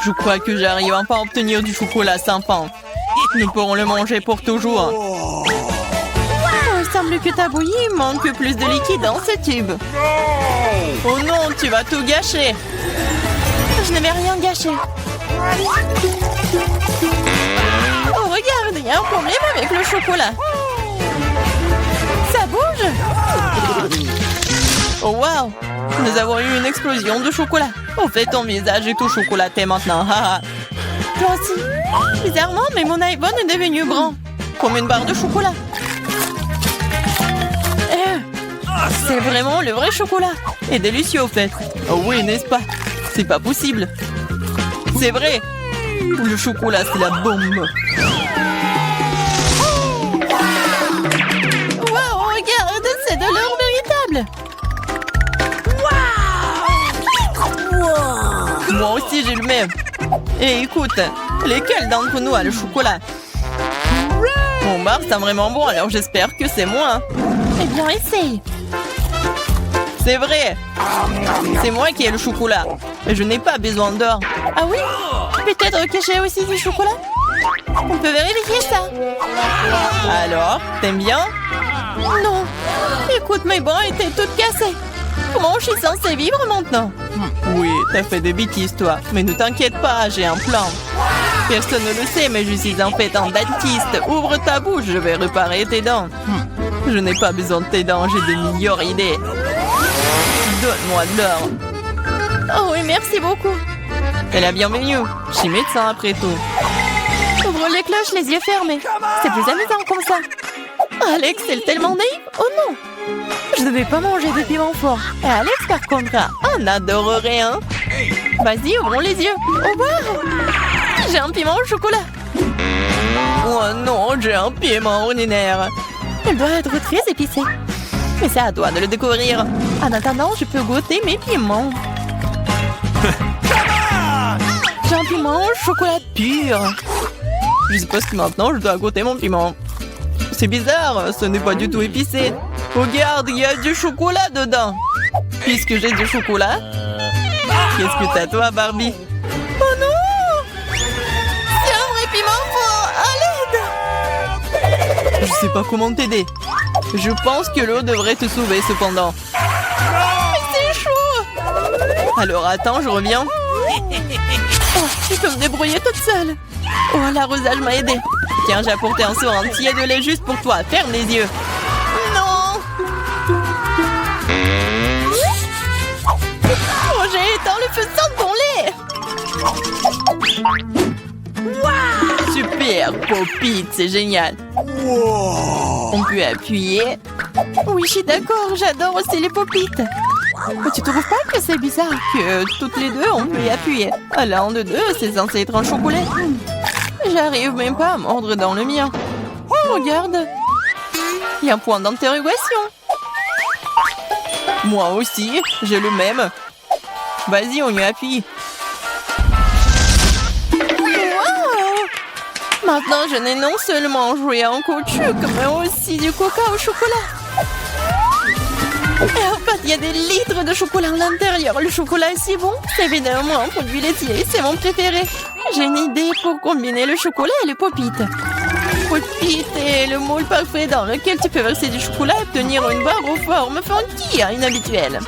Je crois que j'arrive enfin à obtenir du chocolat sympa. Nous pourrons le manger pour toujours. Oh, il semble que ta bouillie manque plus de liquide dans ce tube. Oh non, tu vas tout gâcher. Je n'avais rien gâché. Oh, regarde, il y a un problème avec le chocolat. Ça bouge. Oh, wow. Nous avons eu une explosion de chocolat. Au fait, ton visage est tout chocolaté maintenant. Toi aussi. Bizarrement, mais mon iPhone est devenu brun. Comme une barre de chocolat. C'est vraiment le vrai chocolat. Et délicieux, au fait. Oh oui, n'est-ce pas? C'est pas possible. C'est vrai. Le chocolat, c'est la bombe. Wow, regarde, c'est de l'or véritable. Wow. Moi aussi, j'ai le même. Et écoute, lesquels d'entre nous a le chocolat? Mon bar, c'est vraiment bon, alors j'espère que c'est moi. Eh bien, essaye. C'est vrai. C'est moi qui ai le chocolat. Et je n'ai pas besoin d'or. Ah oui? Peut-être que j'ai aussi du chocolat? On peut vérifier ça. Alors, t'aimes bien? Non. Écoute, mes bras étaient toutes cassées. Comment je suis censée vivre maintenant? Oui, t'as fait des bêtises, toi. Mais ne t'inquiète pas, j'ai un plan. Personne ne le sait, mais je suis en fait un dentiste. Ouvre ta bouche, je vais réparer tes dents. Je n'ai pas besoin de tes dents, j'ai des meilleures idées. Donne-moi de l'or. Oh oui, merci beaucoup. C'est la bienvenue. Je suis médecin après tout. Ouvre les cloches, les yeux fermés. C'est plus amusant comme ça. Alex, c'est tellement naïf. Oh non. Je ne devais pas manger de piment fort. Et Alex, par contre, on adorerait, hein. Vas-y, ouvrons les yeux. Oh wow. J'ai un piment au chocolat. Oh non, j'ai un piment ordinaire. Il doit être très épicé. Mais c'est à toi de le découvrir. En attendant, je peux goûter mes piments. J'ai un piment au chocolat pur. Je suppose que maintenant, je dois goûter mon piment. C'est bizarre, ce n'est pas du tout épicé. Regarde, il y a du chocolat dedans. Puisque j'ai du chocolat, qu'est-ce que t'as toi, Barbie? Oh non! C'est un vrai piment fort! À l'aide! Je sais pas comment t'aider. Je pense que l'eau devrait te sauver cependant. Mais c'est chaud! Alors attends, je reviens. Oh, je peux me débrouiller toute seule. Oh, l'arrosage m'a aidé. Tiens, j'ai apporté un seau entier de lait juste pour toi. Ferme les yeux. Non! Oh, j'ai éteint le feu sans ton lait. Wow! Super, Pop-It, c'est génial. Wow. On peut appuyer. Oui, je suis d'accord, j'adore aussi les Pop-It. Mais tu trouves pas que c'est bizarre que toutes les deux, on peut y appuyer? À l'un de deux, c'est censé être un chocolat. J'arrive même pas à mordre dans le mien. Oh, regarde. Il y a un point d'interrogation. Moi aussi, j'ai le même. Vas-y, on y appuie. Wow! Maintenant, je n'ai non seulement joué en caoutchouc, mais aussi du coca au chocolat. Et en fait, il y a des litres de chocolat à l'intérieur. Le chocolat est si bon. C'est évidemment un produit laitier. C'est mon préféré. J'ai une idée pour combiner le chocolat et le Pop-It. Pop-It est le moule parfait dans lequel tu peux verser du chocolat et obtenir une barre aux formes funky, inhabituelles.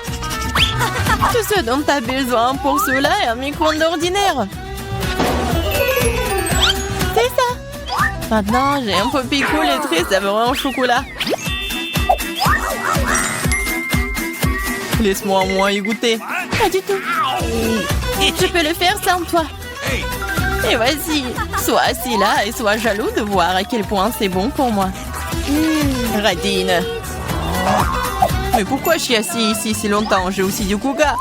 Tout ce dont tu as besoin pour cela est un micro-ondes ordinaire. C'est ça. Maintenant, j'ai un Pop-It cool et très savoureux en chocolat. Laisse-moi au moins y goûter. Pas du tout. Je peux le faire sans toi. Et vas-y, sois assis là et sois jaloux de voir à quel point c'est bon pour moi. Radine. Mais pourquoi je suis assis ici si longtemps? J'ai aussi du coca.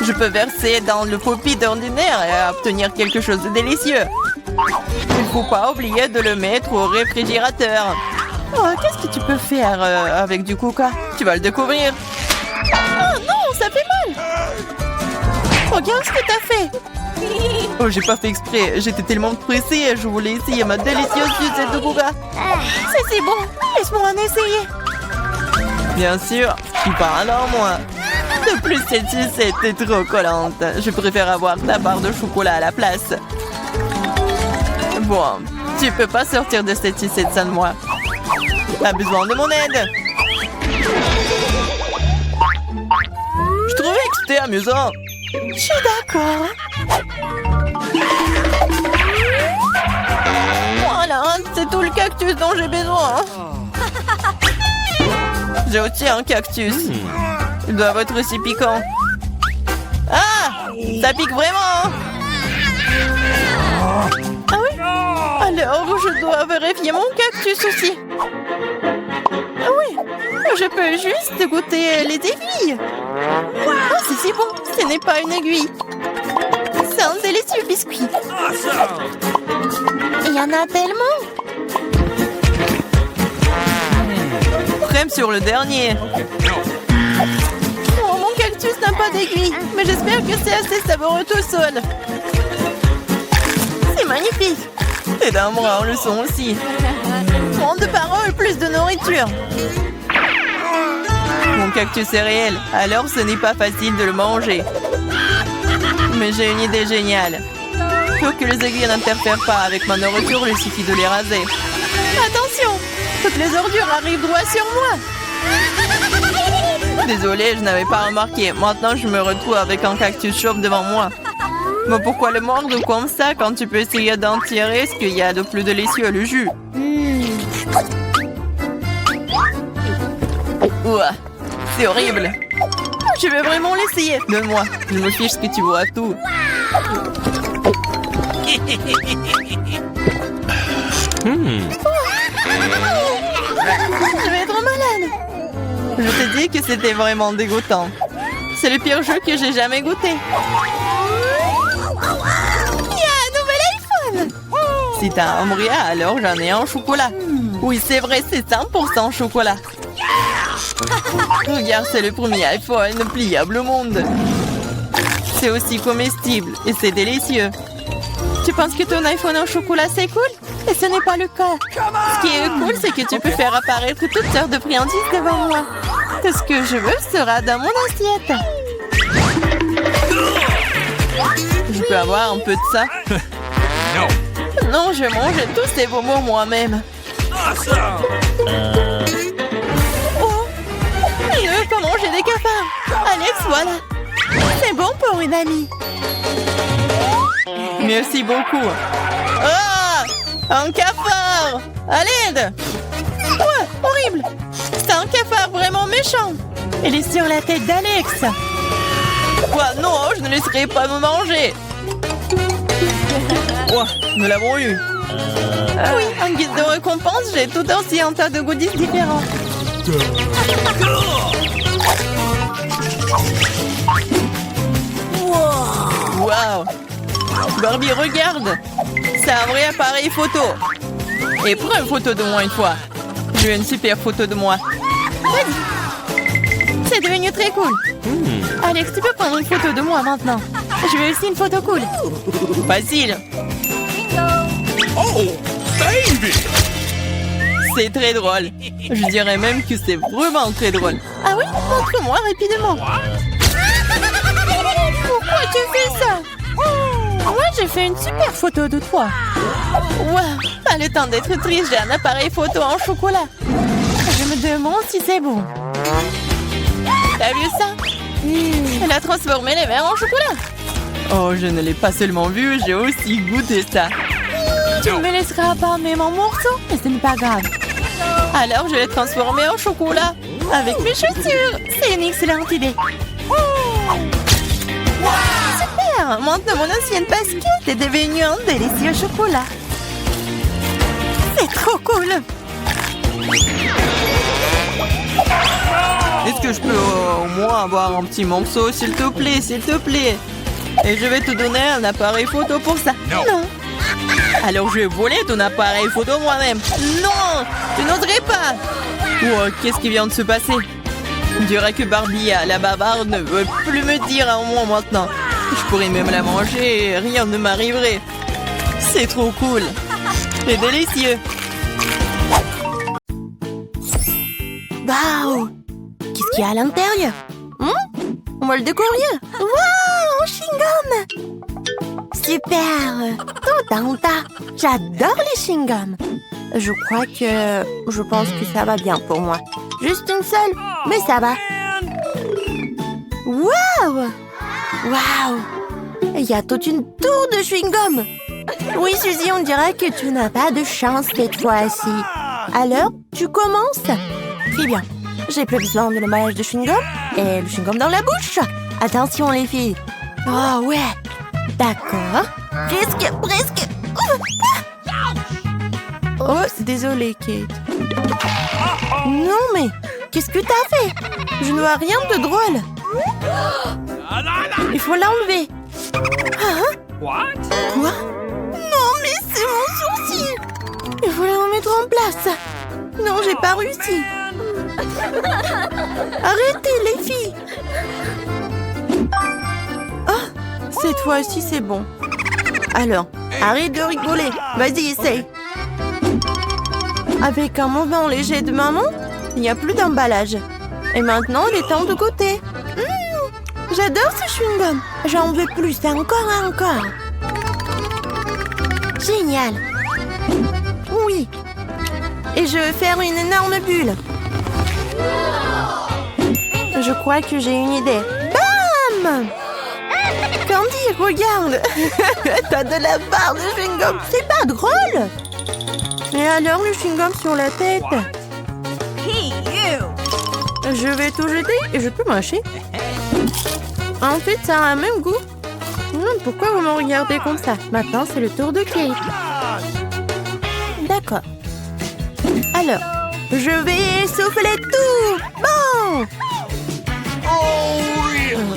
Je peux verser dans le Pop-It ordinaire et obtenir quelque chose de délicieux. Il ne faut pas oublier de le mettre au réfrigérateur. Oh, qu'est-ce que tu peux faire avec du coca? Tu vas le découvrir. Oh non, ça fait mal. Regarde ce que t'as fait. Oh, j'ai pas fait exprès. J'étais tellement pressée. Je voulais essayer ma délicieuse sucette de coca. C'est si bon. Laisse-moi en essayer. Bien sûr. Je suis pas alors, moi. De plus, cette sucette est trop collante. Je préfère avoir ta barre de chocolat à la place. Bon, tu peux pas sortir de cette sucette sans moi. T'as besoin de mon aide. Je trouvais que c'était amusant. Je suis d'accord. Voilà, c'est tout le cactus dont j'ai besoin. J'ai aussi un cactus. Ils doivent être aussi piquants. Ah! Ça pique vraiment! Ah oui? Alors, je dois vérifier mon cactus aussi. Ah oui, je peux juste goûter les aiguilles. Oh, c'est si bon, ce n'est pas une aiguille. C'est un délicieux biscuit. Il y en a tellement. Crème sur le dernier. Oh, mon cactus n'a pas d'aiguille, mais j'espère que c'est assez savoureux tout seul. C'est magnifique. Et d'un bras, le son aussi. Moins de paroles, plus de nourriture. Mon cactus est réel, alors ce n'est pas facile de le manger. Mais j'ai une idée géniale. Pour que les aiguilles n'interfèrent pas avec ma nourriture, il suffit de les raser. Attention! Toutes les ordures arrivent droit sur moi. Désolée, je n'avais pas remarqué. Maintenant, je me retrouve avec un cactus chauve devant moi. Mais pourquoi le mordre comme ça quand tu peux essayer d'en tirer ce qu'il y a de plus délicieux, le jus? Ouah, c'est horrible. Je vais vraiment l'essayer. Donne-moi, je me fiche que tu vois tout. Je vais être malade. Je te dis que c'était vraiment dégoûtant. C'est le pire jeu que j'ai jamais goûté. Il y a un nouvel iPhone. Si t'as un bria, alors j'en ai un au chocolat. Oui, c'est vrai, c'est 100% chocolat. Regarde, c'est le premier iPhone pliable au monde. C'est aussi comestible et c'est délicieux. Tu penses que ton iPhone au chocolat c'est cool? Et ce n'est pas le cas. Ce qui est cool, c'est que tu peux faire apparaître toutes sortes de friandises devant moi. Tout ce que je veux sera dans mon assiette. Je peux avoir un peu de ça? Non, je mange tous ces bonbons moi-même. Oh, je ne veux pas manger des cafards. Alex, voilà. C'est bon pour une amie. Merci beaucoup. Ah! Un cafard! À l'aide! Ouais, horrible! C'est un cafard vraiment méchant! Il est sur la tête d'Alex! Quoi? Non, je ne laisserai pas me manger! Ouais, nous l'avons eu! Oui, en guise de récompense, j'ai tout aussi un tas de goodies différents. Wow! Barbie, regarde! C'est un vrai appareil photo. Et prends une photo de moi une fois. Je veux une super photo de moi. Vas-y. C'est devenu très cool. Alex, tu peux prendre une photo de moi maintenant. Je veux aussi une photo cool. Facile. Oh, baby! C'est très drôle. Je dirais même que c'est vraiment très drôle. Ah oui? Montre-moi rapidement. Pourquoi tu fais ça? Moi, j'ai fait une super photo de toi. Waouh, pas le temps d'être triste, j'ai un appareil photo en chocolat. Je me demande si c'est bon. T'as vu ça? Elle a transformé les verres en chocolat. Oh, je ne l'ai pas seulement vu, j'ai aussi goûté ça. Tu ne me laisseras pas même en morceaux, mais ce n'est pas grave. Alors, je l'ai transformé en chocolat avec mes chaussures. C'est une excellente idée. Super! Maintenant, mon ancienne basket est devenue un délicieux chocolat. C'est trop cool! Est-ce que je peux au moins avoir un petit morceau, s'il te plaît, s'il te plaît? Et je vais te donner un appareil photo pour ça. Non! Alors je vais voler ton appareil photo moi-même. Non! Je n'oserais pas! Wow, qu'est-ce qui vient de se passer? On dirait que Barbie, la bavarde, ne veut plus me dire un mot maintenant. Je pourrais même la manger et rien ne m'arriverait. C'est trop cool. C'est délicieux. Waouh! Qu'est-ce qu'il y a à l'intérieur? On va le découvrir. Wow, un chewing-gum. Super. Tanta. J'adore les chewing-gums. Je pense que ça va bien pour moi. Juste une seule, mais ça va. Wow. Il y a toute une tour de chewing-gum. Oui, Suzy, on dirait que tu n'as pas de chance cette fois-ci. Alors, tu commences? Très bien. J'ai plus besoin de l'emballage de chewing-gum et le chewing-gum dans la bouche. Attention, les filles. Oh, ouais. D'accord. Presque. Oh, désolée, Kate. Non, mais qu'est-ce que t'as fait? Je ne vois rien de drôle. Il faut l'enlever. Hein? Quoi? Non, mais c'est mon sourcil. Il faut le remettre en place. Non, j'ai pas réussi. Arrêtez, les filles. Oh, cette fois-ci, c'est bon. Alors, arrête de rigoler. Vas-y, essaye. Avec un mouvement léger de maman, il n'y a plus d'emballage. Et maintenant, il est temps de goûter. J'adore ce chewing-gum. J'en veux plus, encore. Génial. Oui. Et je vais faire une énorme bulle. Je crois que j'ai une idée. Bam! Candy, regarde. T'as de la barre de chewing-gum. C'est pas drôle. Et alors, le chewing-gum sur la tête. Je vais tout jeter et je peux mâcher. En fait, ça a un même goût. Pourquoi vous me regardez comme ça? Maintenant, c'est le tour de Kate. D'accord. Alors, je vais souffler tout. Bon.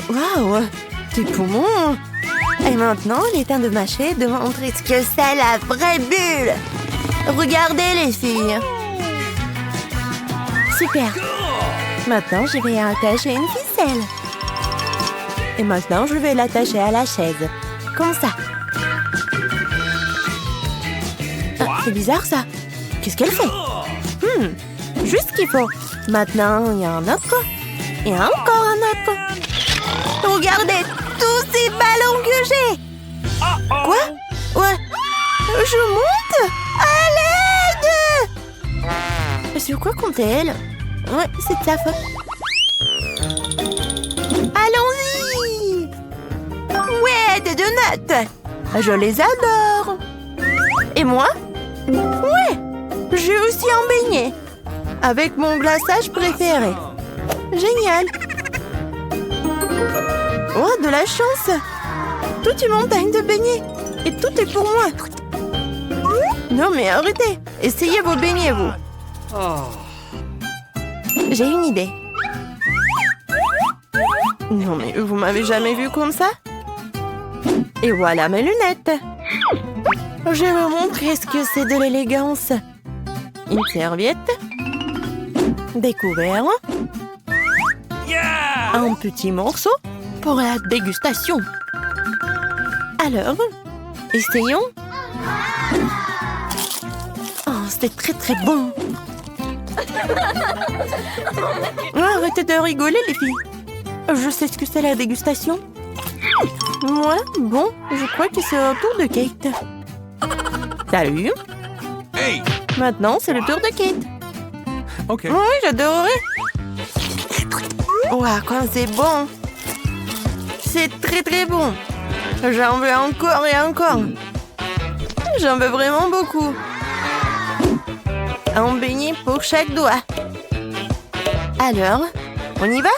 Waouh, tes poumons. Et maintenant, il est temps de mâcher, de montrer ce que c'est la vraie bulle. Regardez, les filles. Super. Maintenant, je vais attacher une ficelle. Et maintenant, je vais l'attacher à la chaise. Comme ça. Ah, c'est bizarre, ça. Qu'est-ce qu'elle fait? Juste ce qu'il faut. Maintenant, il y a un autre. Et encore un autre. Regardez tous ces ballons que j'ai. Quoi? Ouais. Je monte? À l'aide! Sur quoi compte-t-elle? Ouais, c'est de sa faute. Allons-y! Ouais, des donuts! Je les adore! Et moi? Ouais! J'ai aussi un beignet! Avec mon glaçage préféré. Génial! Oh, de la chance! Toute une montagne de beignets! Et tout est pour moi! Non mais arrêtez! Essayez vos beignets, vous! J'ai une idée. Non mais vous m'avez jamais vu comme ça? Et voilà mes lunettes. Je vais vous montrer ce que c'est de l'élégance. Une serviette. Des couverts. Un petit morceau pour la dégustation. Alors, essayons. Oh, c'était très très bon. Arrêtez de rigoler, les filles. Je sais ce que c'est la dégustation. Voilà, bon, je crois que c'est au tour de Kate. Salut. Hey. Maintenant, c'est le tour de Kate. Ok. Oui, j'adorerais. Ouah, quand c'est bon. C'est très très bon. J'en veux encore et encore. J'en veux vraiment beaucoup. Un beignet pour chaque doigt. Alors, on y va?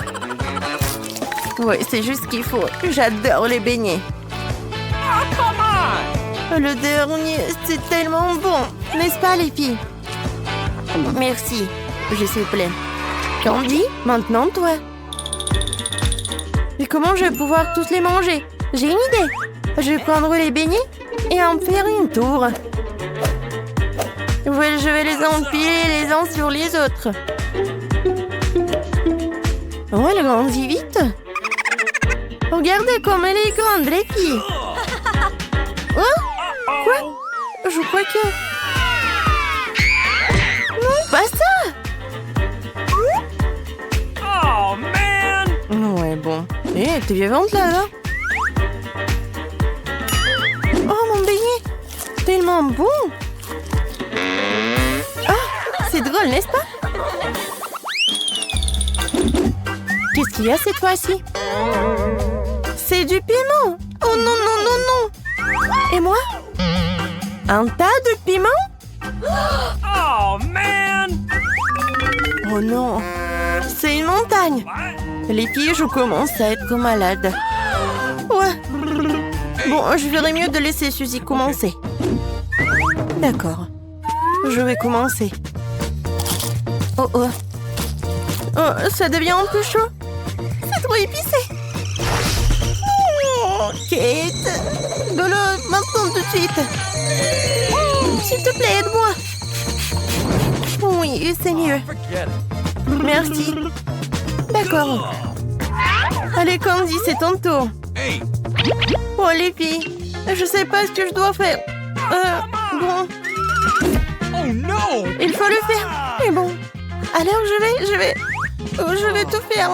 Oui, c'est juste ce qu'il faut. J'adore les beignets. Le dernier, c'est tellement bon. N'est-ce pas, les filles? Merci. Je suis pleine. Candy, maintenant toi. Mais comment je vais pouvoir tous les manger? J'ai une idée. Je vais prendre les beignets et en faire une tour. Ouais, je vais les empiler les uns sur les autres. Oh, elle grandit vite. Regardez comme elle est grande, les filles. Oh, quoi? Je crois que... Non, pas ça. Oh, man! Ouais, bon. Hé, t'es vivante là? Oh, mon beignet! Tellement bon! Ah, c'est drôle, n'est-ce pas? Qu'est-ce qu'il y a cette fois-ci? C'est du piment! Oh non, non, non, non! Et moi? Un tas de piment? Oh man! Oh non! C'est une montagne! Les filles, je commence à être malade. Ouais. Bon, je ferais mieux de laisser Suzy commencer. D'accord. Je vais commencer. Oh oh. Oh, ça devient un peu chaud. C'est trop épicé. Oh, Kate. De l'eau, maintenant tout de suite. S'il te plaît, aide-moi. Oui, c'est mieux. Merci. D'accord. Allez, Candy, c'est ton tour. Hey! Oh, les filles, je sais pas ce que je dois faire. Bon, Oh no! il faut le faire. Mais bon, alors je vais tout faire.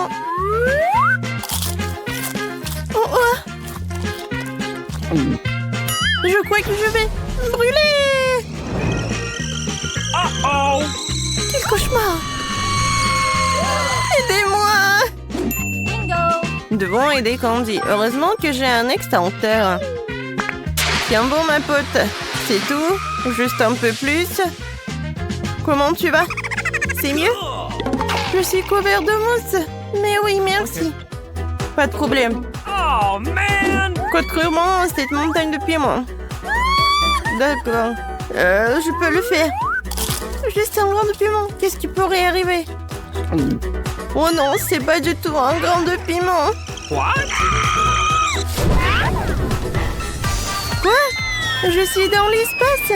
Oh, oh. Je crois que je vais brûler. Oh! Quel cauchemar. Aidez-moi. Nous devons aider Candy. Heureusement que j'ai un extincteur. Tiens bon, ma pote. C'est tout. Juste un peu plus. Comment tu vas? C'est mieux? Je suis couvert de mousse. Mais oui, merci. Pas de problème. Oh man! Contrairement à cette montagne de piment. D'accord. Je peux le faire. Juste un grain de piment. Qu'est-ce qui pourrait arriver? Oh non, c'est pas du tout un grain de piment. What? Quoi? Je suis dans l'espace.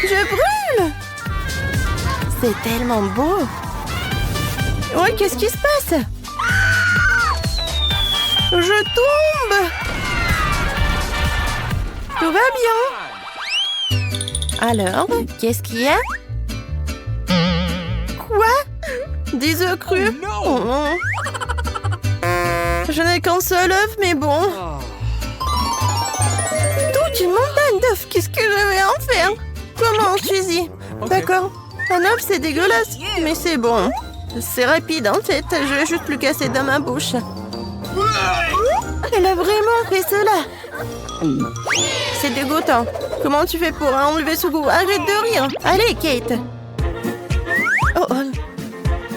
Je brûle. C'est tellement beau. Ouais, qu'est-ce qui se passe? Je tombe. Tout va bien. Alors, qu'est-ce qu'il y a? Quoi? Des œufs crus? Oh non. Je n'ai qu'un seul œuf, mais bon. Toute une montagne d'œufs. Qu'est-ce que je vais en faire? Comment, Suzy? D'accord. Un œuf, c'est dégueulasse, mais c'est bon. C'est rapide en tête. Je vais juste le casser dans ma bouche. Elle a vraiment fait cela. C'est dégoûtant. Comment tu fais pour enlever ce goût? Arrête de rire. Allez, Kate. Oh, oh.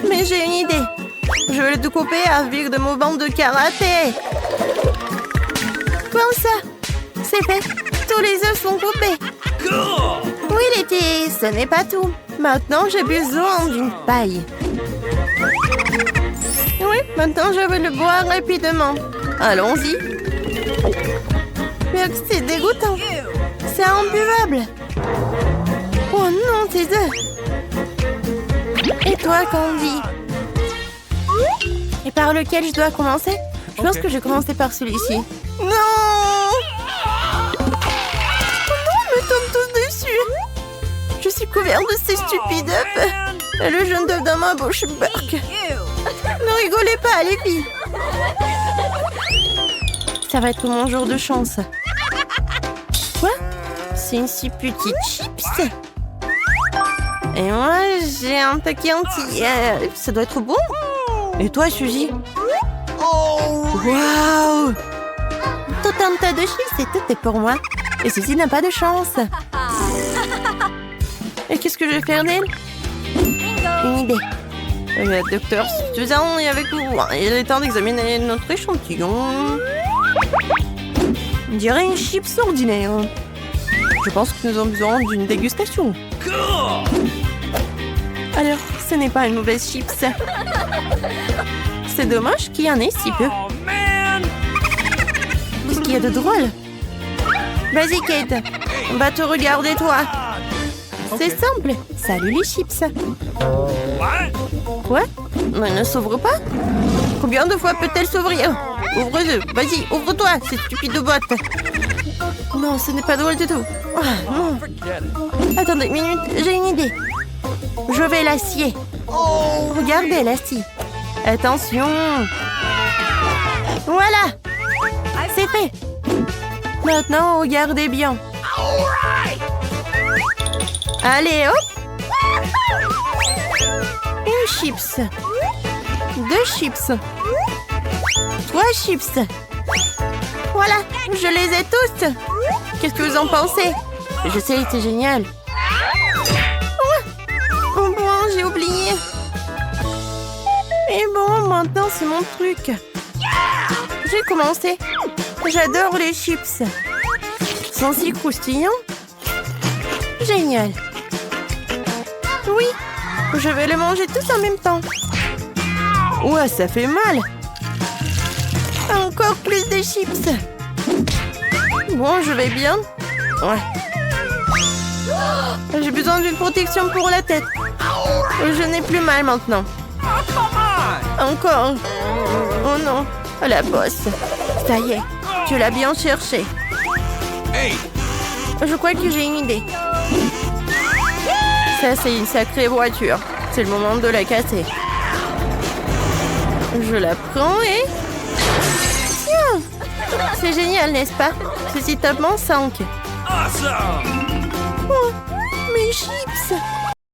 Mais j'ai une idée. Je vais le découper avec de mouvements de karaté. Comme ça. C'est fait. Tous les œufs sont coupés. Oui, les filles, ce n'est pas tout. Maintenant, j'ai besoin d'une paille. Oui, maintenant, je vais le boire rapidement. Allons-y. Mais c'est dégoûtant. C'est imbuvable. Oh non, tes œufs. Et toi, Candy? Et par lequel je dois commencer? Je pense que je vais commencer par celui-ci. Non! Non, me tombe tous dessus. Je suis couvert de ces stupides œufs. Et le jaune d'œuf dans ma bouche, Burk. Ne rigolez pas, les filles. Ça va être mon jour de chance. Quoi? C'est une si petite chips. Et moi, j'ai un paquet entier. Ça doit être bon. Et toi, Suzy? Waouh! Tout un tas de chips et tout est pour moi. Et Suzy n'a pas de chance. Et qu'est-ce que je vais faire d'elle? Une idée. Le docteur Suzanne est avec vous. Il est temps d'examiner notre échantillon. On dirait une chips ordinaire. Je pense que nous avons besoin d'une dégustation. Alors, ce n'est pas une mauvaise chips. C'est dommage qu'il y en ait si peu. Oh man! Qu'est-ce qu'il y a de drôle? Vas-y, Kate. On va te regarder, toi. C'est simple. Salut les chips. What? Quoi? Mais elle ne s'ouvre pas? Combien de fois peut-elle s'ouvrir? Ouvre-le. Vas-y, ouvre-toi, cette stupide boîte. Non, ce n'est pas drôle du tout. Ah, non. Attendez une minute, j'ai une idée. Je vais la scier. Regardez, la scie. Attention. Voilà. C'est fait. Maintenant, regardez bien. Allez, hop. Une chips. 2 chips. 3 chips. Voilà, je les ai tous. Qu'est-ce que vous en pensez? Je sais, c'est génial. Oh bon, j'ai oublié. Et bon, maintenant c'est mon truc. J'ai commencé. J'adore les chips. Ils sont si croustillants. Génial. Oui, je vais les manger tous en même temps. Ouais, ça fait mal. Encore plus de chips. Bon, je vais bien. Ouais. J'ai besoin d'une protection pour la tête. Je n'ai plus mal maintenant. Encore. Oh non. La bosse. Ça y est. Tu l'as bien cherché. Hey! Je crois que j'ai une idée. Ça, c'est une sacrée voiture. C'est le moment de la casser. Je la prends et... Tiens! C'est génial, n'est-ce pas? Ceci tape mon 5. Awesome! Oh, mes chips!